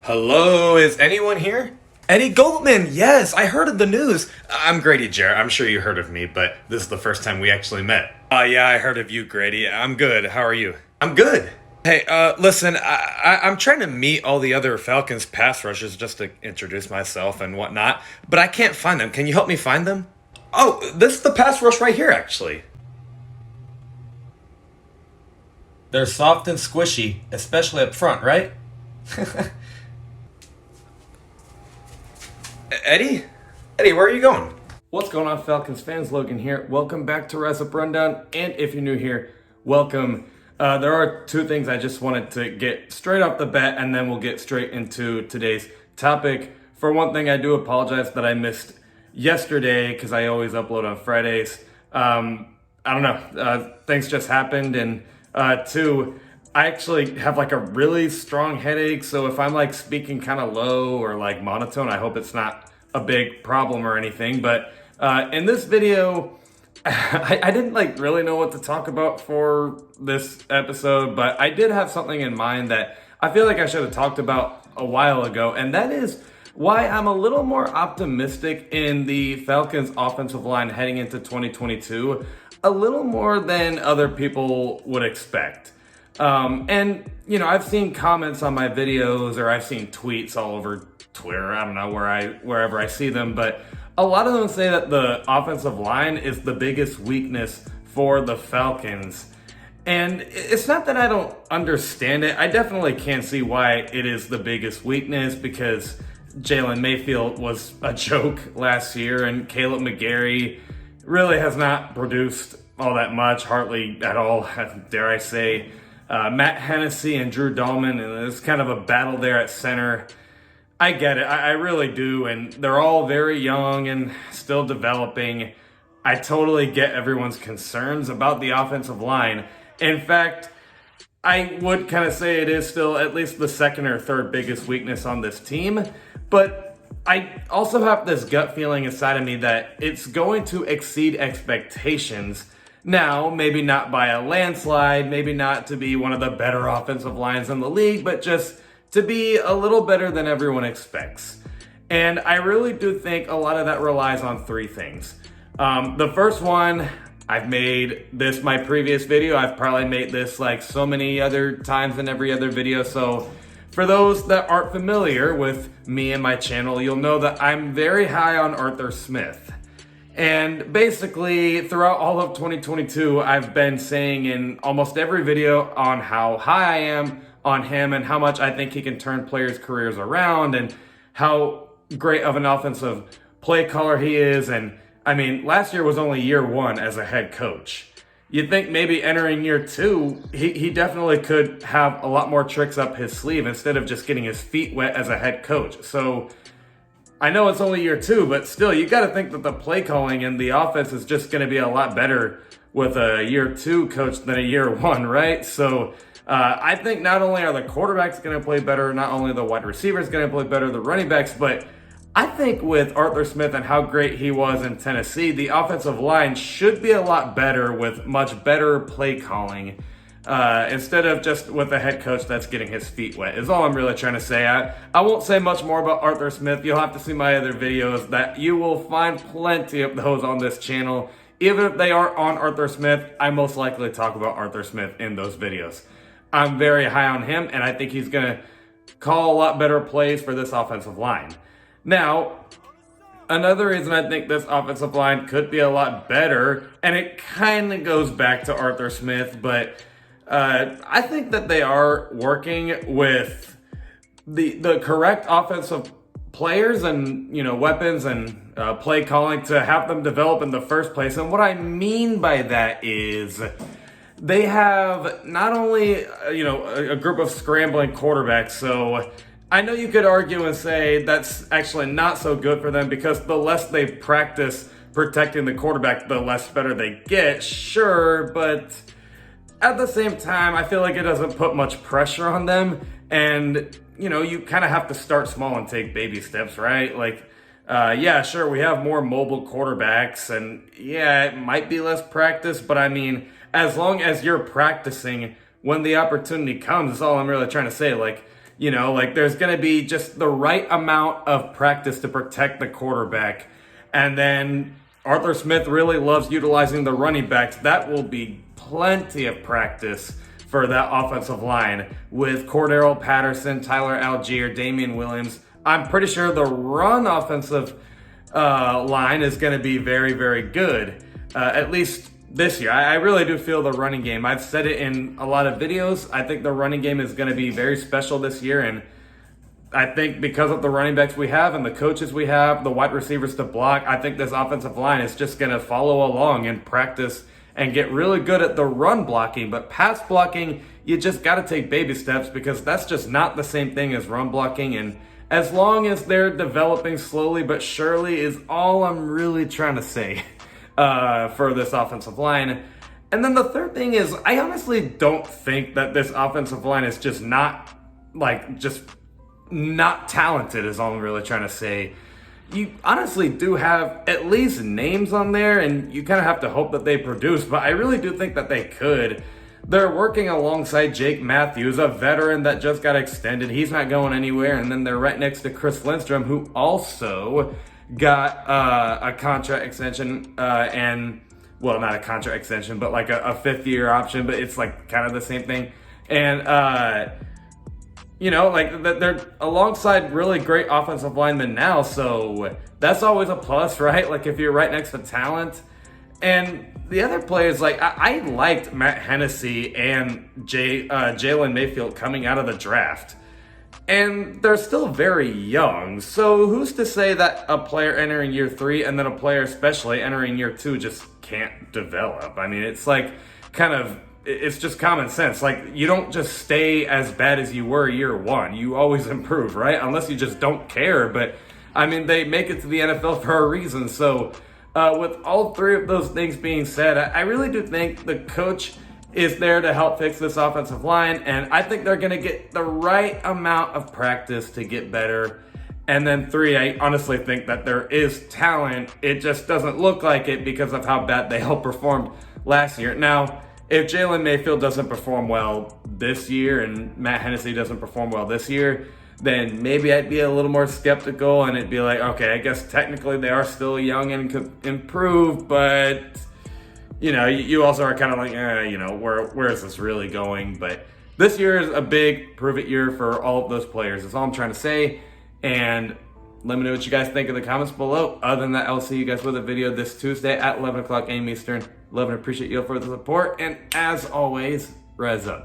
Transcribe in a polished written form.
Hello, is anyone here? Eddie Goldman, yes, I heard of the news. I'm Grady Jarrett. I'm sure you heard of me, but this is the first time we actually met. Yeah, I heard of you, Grady. I'm good. How are you? I'm good. Hey, listen, I'm trying to meet all the other Falcons pass rushers just to introduce myself and whatnot, but I can't find them. Can you help me find them? Oh, this is the pass rush right here, actually. They're soft and squishy, especially up front, right? Eddie? Eddie, where are you going? What's going on, Falcons fans? Logan here. Welcome back to Rise Up Rundown. And if you're new here, welcome. There are two things I just wanted to get straight off the bat, and then we'll get straight into today's topic. For one thing, I do apologize that I missed yesterday because I always upload on Fridays. I don't know. Things just happened. And two, I actually have like a really strong headache, so if I'm like speaking kind of low or like monotone, I hope it's not a big problem or anything. But in this video, I didn't like really know what to talk about for this episode, but I did have something in mind that I feel like I should have talked about a while ago, and that is why I'm a little more optimistic in the Falcons offensive line heading into 2022, a little more than other people would expect. And you know, I've seen comments on my videos, or I've seen tweets all over Twitter. I don't know wherever I see them, but a lot of them say that the offensive line is the biggest weakness for the Falcons. And it's not that I don't understand it. I definitely can see why it is the biggest weakness, because Jalen Mayfield was a joke last year, and Caleb McGarry really has not produced all that much, hardly at all, dare I say. Matt Hennessy and Drew Dahlman, and there's kind of a battle there at center. I get it, I really do, and they're all very young and still developing. I totally get everyone's concerns about the offensive line. In fact, I would kind of say it is still at least the second or third biggest weakness on this team, but I also have this gut feeling inside of me that it's going to exceed expectations. Now, maybe not by a landslide, maybe not to be one of the better offensive lines in the league, but just to be a little better than everyone expects. And I really do think a lot of that relies on three things. The first one, I've made this my previous video. I've probably made this like so many other times in every other video. So for those that aren't familiar with me and my channel, you'll know that I'm very high on Arthur Smith. And basically, throughout all of 2022, I've been saying in almost every video on how high I am on him and how much I think he can turn players' careers around and how great of an offensive play caller he is. And I mean, last year was only year one as a head coach. You'd think maybe entering year two, he definitely could have a lot more tricks up his sleeve instead of just getting his feet wet as a head coach. So I know it's only year two, but still, you got to think that the play calling and the offense is just going to be a lot better with a year two coach than a year one, right? So I think not only are the quarterbacks going to play better, not only the wide receivers going to play better, the running backs, but I think with Arthur Smith and how great he was in Tennessee, the offensive line should be a lot better with much better play calling. Instead of just with a head coach that's getting his feet wet, is all I'm really trying to say. I won't say much more about Arthur Smith. You'll have to see my other videos that you will find plenty of those on this channel. Even if they are on Arthur Smith, I most likely talk about Arthur Smith in those videos. I'm very high on him, and I think he's going to call a lot better plays for this offensive line. Now, another reason I think this offensive line could be a lot better, and it kind of goes back to Arthur Smith, but I think that they are working with the correct offensive players and, you know, weapons and play calling to have them develop in the first place. And what I mean by that is they have not only, a group of scrambling quarterbacks. So I know you could argue and say that's actually not so good for them because the less they practice protecting the quarterback, the less better they get. Sure, but at the same time, I feel like it doesn't put much pressure on them. And, you know, you kind of have to start small and take baby steps, right? Like, yeah, sure, we have more mobile quarterbacks, and yeah, it might be less practice, but I mean, as long as you're practicing when the opportunity comes, is all I'm really trying to say. Like, You know, like there's going to be just the right amount of practice to protect the quarterback. And then Arthur Smith really loves utilizing the running backs. That will be plenty of practice for that offensive line with Cordero Patterson, Tyler Algier, Damian Williams. I'm pretty sure the run offensive line is going to be very, very good, at least this year. I really do feel the running game. I've said it in a lot of videos. I think the running game is going to be very special this year, and I think because of the running backs we have and the coaches we have, the wide receivers to block, I think this offensive line is just going to follow along and practice and get really good at the run blocking. But pass blocking, you just got to take baby steps because that's just not the same thing as run blocking. And as long as they're developing slowly but surely is all I'm really trying to say for this offensive line. And then the third thing is, I honestly don't think that this offensive line is just not talented is all I'm really trying to say. You honestly do have at least names on there, and you kind of have to hope that they produce, but I really do think that they could. They're working alongside Jake Matthews, a veteran that just got extended. He's not going anywhere. And then they're right next to Chris Lindstrom, who also got a contract extension well, not a contract extension, but like a fifth-year option, but it's like kind of the same thing. And, you know, like they're alongside really great offensive linemen now, so that's always a plus, right? Like if you're right next to talent. And the other players, like I liked Matt Hennessy and Jalen Mayfield coming out of the draft. And they're still very young, so who's to say that a player entering year 3 and then a player especially entering year 2 just can't develop? I mean, it's like it's just common sense. Like, you don't just stay as bad as you were year 1. You always improve, right? Unless you just don't care. But, I mean, they make it to the NFL for a reason. So, with all three of those things being said, I really do think the coach is there to help fix this offensive line. And I think they're going to get the right amount of practice to get better. And then 3, I honestly think that there is talent. It just doesn't look like it because of how bad they all performed last year. Now, if Jalen Mayfield doesn't perform well this year and Matt Hennessy doesn't perform well this year, then maybe I'd be a little more skeptical and it'd be like, okay, I guess technically they are still young and could improve, but, you know, you also are kind of like, you know, where is this really going? But this year is a big prove-it year for all of those players. That's all I'm trying to say. And let me know what you guys think in the comments below. Other than that, I'll see you guys with a video this Tuesday at 11 o'clock a.m. Eastern. Love and appreciate you all for the support. And as always, res up.